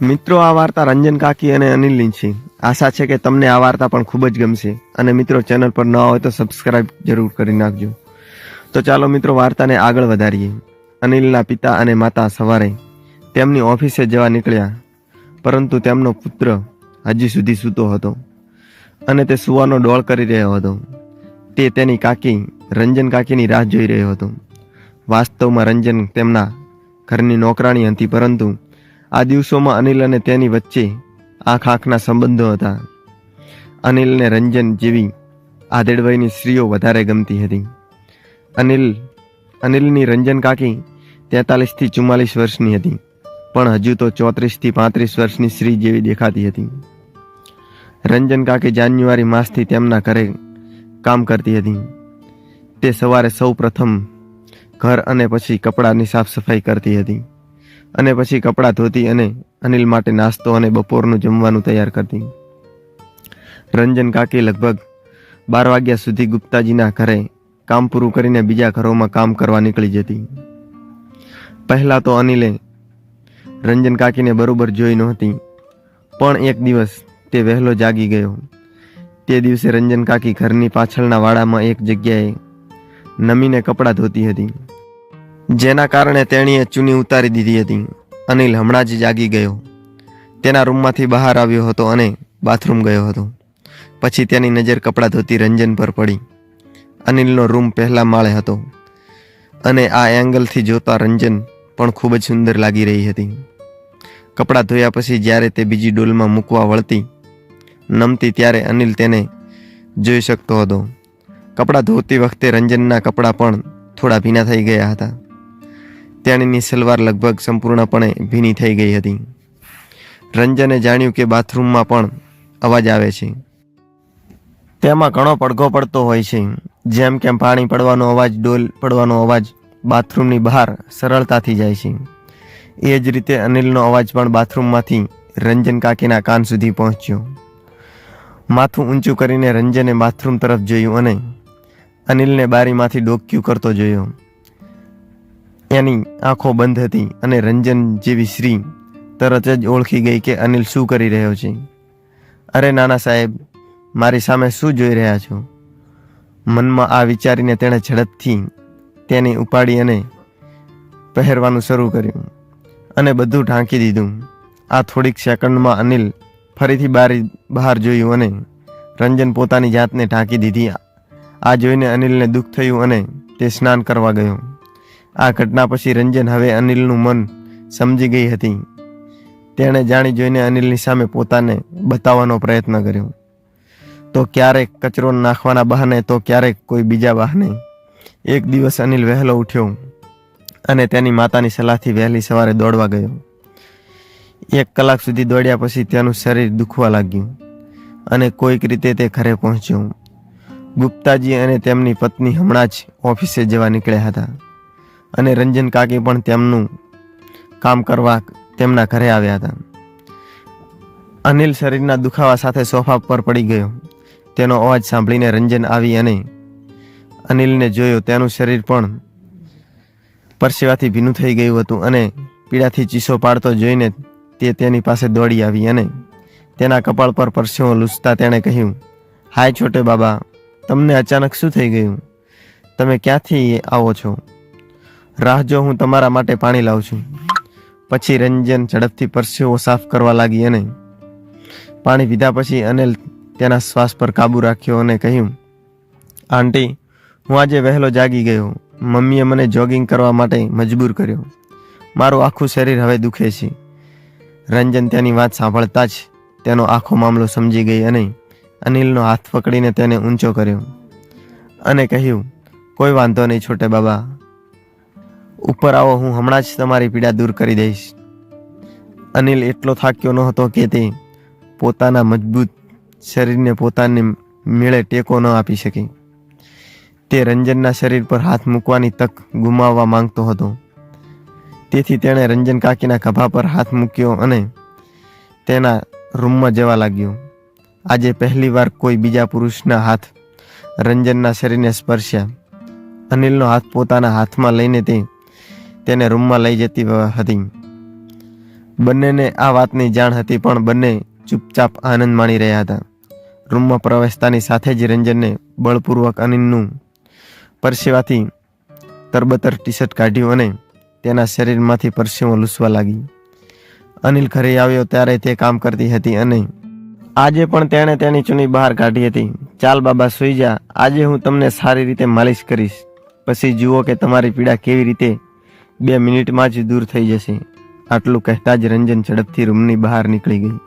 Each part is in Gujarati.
મિત્રો, આ વાર્તા રંજન કાકી અને અનિલની છે. આશા છે કે તમને આ વાર્તા પણ ખૂબ જ ગમશે. અને મિત્રો, ચેનલ પર ન હોય તો સબસ્ક્રાઇબ જરૂર કરી નાખજો. તો ચાલો મિત્રો, વાર્તાને આગળ વધારીએ. અનિલના પિતા અને માતા સવારે તેમની ઓફિસે જવા નીકળ્યા, પરંતુ તેમનો પુત્ર હજી સુધી સૂતો હતો અને તે સૂવાનો ડોળ કરી રહ્યો હતો. તે તેની કાકી રંજન કાકીની રાહ જોઈ રહ્યો હતો. વાસ્તવમાં રંજન તેમના ઘરની નોકરાણી હતી, પરંતુ આ દિવસોમાં અનિલ અને તેની વચ્ચે આંખના સંબંધો હતા. અનિલને રંજન જેવી આધેડ વયની સ્ત્રીઓ વધારે ગમતી હતી. અનિલની રંજન કાકી 43 થી 44 વર્ષની હતી, પણ હજુ તો 34 થી 35 વર્ષની સ્ત્રી જેવી દેખાતી હતી. રંજન કાકી જાન્યુઆરી માસથી તેમના ઘરે કામ કરતી હતી. તે સવારે સૌ પ્રથમ ઘર અને પછી કપડાની સાફ સફાઈ કરતી હતી, અને પછી કપડાં ધોતી અને અનિલ માટે નાસ્તો અને બપોરનું જમવાનું તૈયાર કરતી. રંજન કાકી લગભગ 12 વાગ્યા સુધી ગુપ્તાજીના ઘરે કામ પૂરું કરીને બીજા ઘરોમાં કામ કરવા નીકળી જતી. પહેલાં તો અનિલે રંજન કાકીને બરોબર જોઈ નહોતી, પણ એક દિવસ તે વહેલો જાગી ગયો. તે દિવસે રંજન કાકી ઘરની પાછળના વાડામાં એક જગ્યાએ નમીને કપડાં ધોતી હતી, જેના કારણે તેણીએ ચૂની ઉતારી દીધી હતી. અનિલ હમણાં જ જાગી ગયો. તેના રૂમમાંથી બહાર આવ્યો હતો અને બાથરૂમ ગયો હતો. પછી તેની નજર કપડાં ધોતી રંજન પર પડી. અનિલનો રૂમ પહેલા માળે હતો, અને આ એંગલથી જોતા રંજન પણ ખૂબ જ સુંદર લાગી રહી હતી. કપડાં ધોયા પછી જ્યારે તે બીજી ડોલમાં મૂકવા વળતી નમતી, ત્યારે અનિલ તેને જોઈ શકતો હતો. કપડાં ધોતી વખતે રંજનના કપડાં પણ થોડા ભીના થઈ ગયા હતા. તેણીની સલવાર લગભગ સંપૂર્ણપણે ભીની થઈ ગઈ હતી. રંજને જાણ્યું કે બાથરૂમમાં પણ અવાજ આવે છે. તેમાં ઘણો પડઘો પડતો હોય છે, જેમ કે પાણી પડવાનો અવાજ, ડોલ પડવાનો અવાજ બાથરૂમની બહાર સરળતાથી જાય છે. એ જ રીતે અનિલનો અવાજ પણ બાથરૂમમાંથી રંજન કાકીના કાન સુધી પહોંચ્યો. માથું ઊંચું કરીને રંજને બાથરૂમ તરફ જોયું અને અનિલને બારીમાંથી ડોક્યું કરતો જોયો. એની આંખો બંધ હતી અને રંજન જેવી સ્ત્રી તરત જ ઓળખી ગઈ કે અનિલ શું કરી રહ્યો છે. અરે નાના સાહેબ, મારી સામે શું જોઈ રહ્યા છો? મનમાં આ વિચારીને તેણે ઝડપથી તેને ઉપાડી અને પહેરવાનું શરૂ કર્યું અને બધું ઢાંકી દીધું. આ થોડીક સેકન્ડમાં અનિલ ફરીથી બારી બહાર જોયું અને રંજન પોતાની જાતને ઢાંકી દીધી. આ જોઈને અનિલને દુઃખ થયું અને તે સ્નાન કરવા ગયો. આ ઘટના પછી રંજન હવે અનિલનું મન સમજી ગઈ હતી. તેણે જાણી જોઈને અનિલની સામે પોતાને બતાવવાનો પ્રયત્ન કર્યો. તો ક્યારેક કચરો નાખવાના બહાને, તો ક્યારેક કોઈ બીજા બહાને. એક દિવસ અનિલ વહેલો ઉઠ્યો અને તેની માતાની સલાહથી વહેલી સવારે દોડવા ગયો. 1 કલાક સુધી દોડ્યા પછી તેનું શરીર દુખવા લાગ્યું અને કોઈક રીતે તે ઘરે પહોંચ્યો. ગુપ્તાજી અને તેમની પત્ની હમણાં જ ઓફિસે જવા નીકળ્યા હતા, અને રંજન કાકી પણ તેમનું કામ કરવા તેમના ઘરે આવ્યા હતા. અનિલ શરીરના દુખાવા સાથે સોફા પર પડી ગયો. તેનો અવાજ સાંભળીને રંજન આવી અને અનિલને જોયો. તેનું શરીર પણ પરસેવાથી ભીનું થઈ ગયું હતું અને પીડાથી ચીસો પાડતો જોઈને તે તેની પાસે દોડી આવી અને તેના કપાળ પર પરસેવો લૂછતા તેણે કહ્યું, હાય છોટે બાબા, તમને અચાનક શું થઈ ગયું? તમે ક્યાંથી આવો છો? રાહ જો, હું તમારા માટે પાણી લાવું છું. પછી રંજન ઝડપથી પરસેવો સાફ કરવા લાગી અને પાણી પીધા પછી અનિલ તેના શ્વાસ પર કાબૂ રાખ્યો અને કહ્યું, આંટી, હું આજે વહેલો જાગી ગયો. મમ્મીએ મને જોગિંગ કરવા માટે મજબૂર કર્યો. મારું આખું શરીર હવે દુખે છે. રંજન તેની વાત સાંભળતા જ તેનો આખો મામલો સમજી ગઈ અને અનિલનો હાથ પકડીને તેને ઊંચો કર્યો અને કહ્યું, કોઈ વાંધો નહીં છોટે બાબા, ઉપર આવો, હું હમણાં જ તમારી પીડા દૂર કરી દઈશ. અનિલ એટલો થાક્યો ન હતો કે તે પોતાના મજબૂત શરીરને પોતાને મેળે ટેકો ન આપી શકે. તે રંજનના શરીર પર હાથ મૂકવાની તક ગુમાવવા માંગતો હતો. તેથી તેણે રંજન કાકીના ખભા પર હાથ મૂક્યો અને તેના રૂમમાં જવા લાગ્યો. આજે પહેલીવાર કોઈ બીજા પુરુષના હાથ રંજનના શરીરને સ્પર્શ્યા. અનિલનો હાથ પોતાના હાથમાં લઈને તેને રૂમમાં લઈ જતી હતી. બંનેને આ વાતની જાણ હતી, પણ બંને ચૂપચાપ આનંદ માણી રહ્યા હતા. રૂમમાં પ્રવેશતાની સાથે જ રંજનને બળપૂર્વક અનિલનું પરસેવાથી તરબતર ટી શર્ટ કાઢ્યું અને તેના શરીરમાંથી પરસેવો લૂસવા લાગી. અનિલ ઘરે આવ્યો ત્યારે તે કામ કરતી હતી અને આજે પણ તેણે તેની ચૂની બહાર કાઢી હતી. ચાલ બાબા સૂઈ જા, આજે હું તમને સારી રીતે માલિશ કરીશ, પછી જુઓ કે તમારી પીડા કેવી રીતે 2 મિનિટમાં જ દૂર થઈ જશે. આટલું કહેતા જ રંજન ઝડપથી રૂમની બહાર નીકળી ગઈ.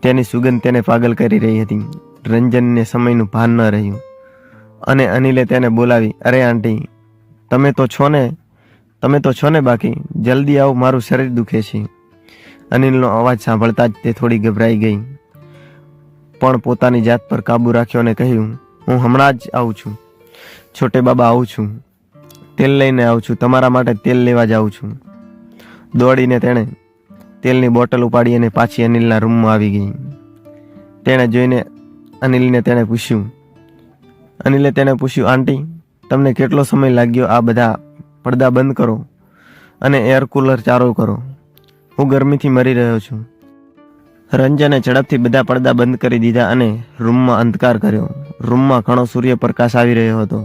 તેની સુગંધ તેને પાગલ કરી રહી હતી. રંજનને સમયનું ભાન ન રહ્યું અને અનિલે તેને બોલાવી, અરે આંટી, તમે તો છો ને બાકી? જલ્દી આવો, મારું શરીર દુખે છે. અનિલનો અવાજ સાંભળતા જ તે થોડી ગભરાઈ ગઈ, પણ પોતાની જાત પર કાબુ રાખ્યો અને કહ્યું, હું હમણાં જ આવું છું. છોટે બાબા, આવું છું, તેલ લઈને આવું છું, તમારા માટે તેલ લેવા જાઉં છું. દોડીને તેણે તેલની બોટલ ઉપાડી અને પાછી અનિલના રૂમમાં આવી ગઈ. તેણે જોઈને અનિલે તેને પૂછ્યું, આંટી, તમને કેટલો સમય લાગ્યો? આ બધા પડદા બંધ કરો અને એર કુલર ચાલુ કરો, હું ગરમીથી મરી રહ્યો છું. રંજને ઝડપથી બધા પડદા બંધ કરી દીધા અને રૂમમાં અંધકાર કર્યો. રૂમમાં ઘણો સૂર્યપ્રકાશ આવી રહ્યો હતો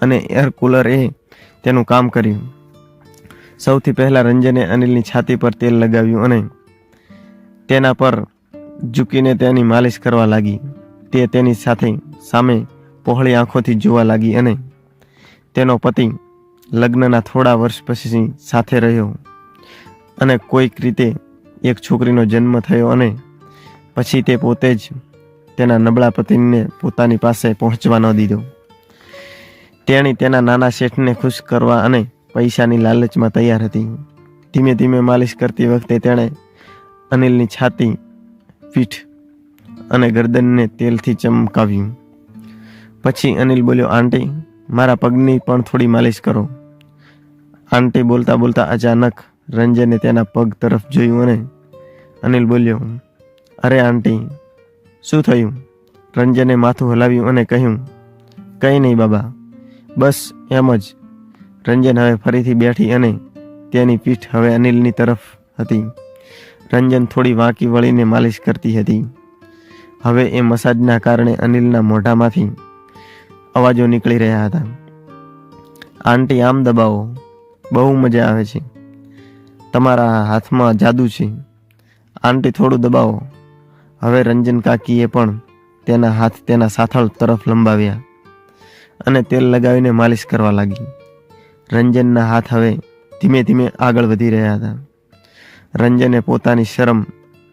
અને એર કુલરે તેનું કામ કર્યું. સૌથી પહેલાં રંજને અનિલની છાતી પર તેલ લગાવ્યું અને તેના પર ઝૂકીને તેની માલિશ કરવા લાગી. તે તેની સામે પહોળી આંખોથી જોવા લાગી અને તેનો પતિ લગ્નના થોડા વર્ષ પછી સાથે રહ્યો અને કોઈક રીતે એક છોકરીનો જન્મ થયો અને પછી તે પોતે જ તેના નબળા પતિને પોતાની પાસે પહોંચવા ન દીધો. તેણી તેના નાના શેઠને ખુશ કરવા અને પૈસાની લાલચમાં તૈયાર હતી. ધીમે ધીમે માલિશ કરતી વખતે તેણે અનિલની છાતી, પીઠ અને ગરદનને તેલથી ચમકાવ્યું. પછી અનિલ બોલ્યો, આંટી, મારા પગની પણ થોડી માલિશ કરો. આંટી બોલતા બોલતા અચાનક રંજને તેના પગ તરફ જોયું અને અનિલ બોલ્યો, અરે આંટી, શું થયું? રંજને માથું હલાવ્યું અને કહ્યું, કંઈ નહીં બાબા, બસ એમ જ. રંજન હવે ફરીથી બેઠી અને તેની પીઠ હવે અનિલની તરફ હતી. રંજન થોડી વાંકી વળીને માલિશ કરતી હતી. હવે એ મસાજના કારણે અનિલના મોઢામાંથી અવાજો નીકળી રહ્યા હતા. આંટી, આમ દબાવો, બહુ મજા આવે છે. તમારા હાથમાં જાદુ છે. આંટી, થોડું દબાવો. હવે રંજન કાકીએ પણ તેના હાથ તેના સાથળ તરફ લંબાવ્યા અને તેલ લગાવીને માલિશ કરવા લાગી. રંજનના હાથ હવે ધીમે ધીમે આગળ વધી રહ્યા હતા. રંજને પોતાની શરમ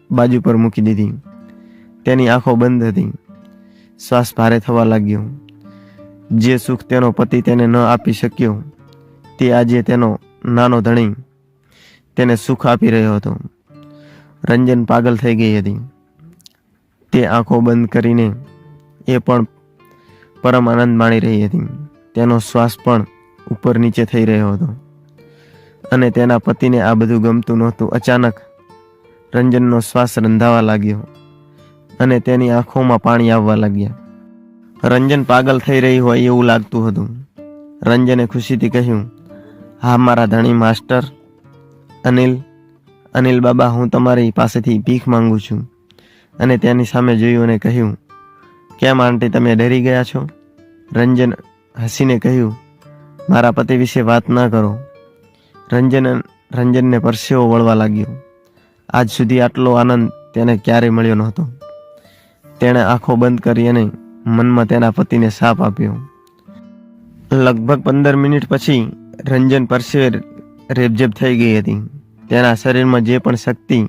બાજુ પર મૂકી દીધી. તેની આંખો બંધ હતી. શ્વાસ ભારે થવા લાગ્યો. જે સુખ તેનો પતિ તેને ન આપી શક્યો, તે આજે તેનો નાનો ધણી તેને સુખ આપી રહ્યો હતો. રંજન પાગલ થઈ ગઈ હતી. તે આંખો બંધ કરીને એ પણ પરમ આનંદ માણી રહી હતી. તેનો શ્વાસ પણ ઉપર નીચે થઈ રહ્યો હતો અને તેના પતિને આ બધું ગમતું નહોતું. અચાનક રંજનનો શ્વાસ રંધાવા લાગ્યો અને તેની આંખોમાં પાણી આવવા લાગ્યા. રંજન પાગલ થઈ રહી હોય એવું લાગતું હતું. રંજને ખુશીથી કહ્યું, હા મારા ધણી માસ્ટર અનિલ બાબા, હું તમારી પાસેથી ભીખ માંગુ છું. અને તેની સામે જોયું અને કહ્યું, કેમ આંટી, તમે ડરી ગયા છો? રંજન હસીને કહ્યું, મારા પતિ વિશે વાત ન કરો. રંજનને પરસેવો વળવા લાગ્યો. આજ સુધી આટલો આનંદ તેને ક્યારેય મળ્યો નહોતો. તેણે આંખો બંધ કરી અને મનમાં તેના પતિને શાપ આપ્યો. લગભગ 15 મિનિટ પછી રંજન પરસેવે રેબઝેબ થઈ ગઈ હતી. તેના શરીરમાં જે પણ શક્તિ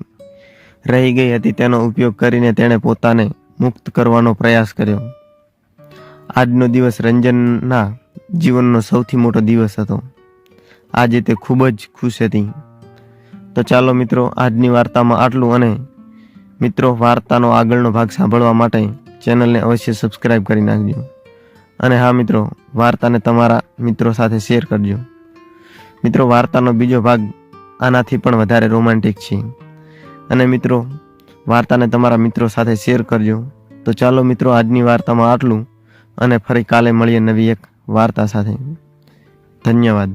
રહી ગઈ હતી તેનો ઉપયોગ કરીને તેણે પોતાને મુક્ત કરવાનો પ્રયાસ કર્યો. આજનો દિવસ રંજનના જીવનનો સૌથી મોટો દિવસ હતો. આજે તે ખૂબ જ ખુશ હતી. તો ચાલો મિત્રો, આજની વાર્તામાં આટલું. અને મિત્રો, વાર્તાનો આગળનો ભાગ સાંભળવા માટે ચેનલને અવશ્ય સબસ્ક્રાઈબ કરી નાખજો. અને હા મિત્રો, વાર્તાને તમારા મિત્રો સાથે શેર કરજો. મિત્રો, વાર્તાનો બીજો ભાગ આનાથી પણ વધારે રોમાન્ટિક છે. અને મિત્રો, વાર્તાને તમારા મિત્રો સાથે શેર કરજો. તો ચાલો મિત્રો, આજની વાર્તામાં આટલું અને ફરી કાલે મળીએ નવી એક વાર્તા સાથે. ધન્યવાદ.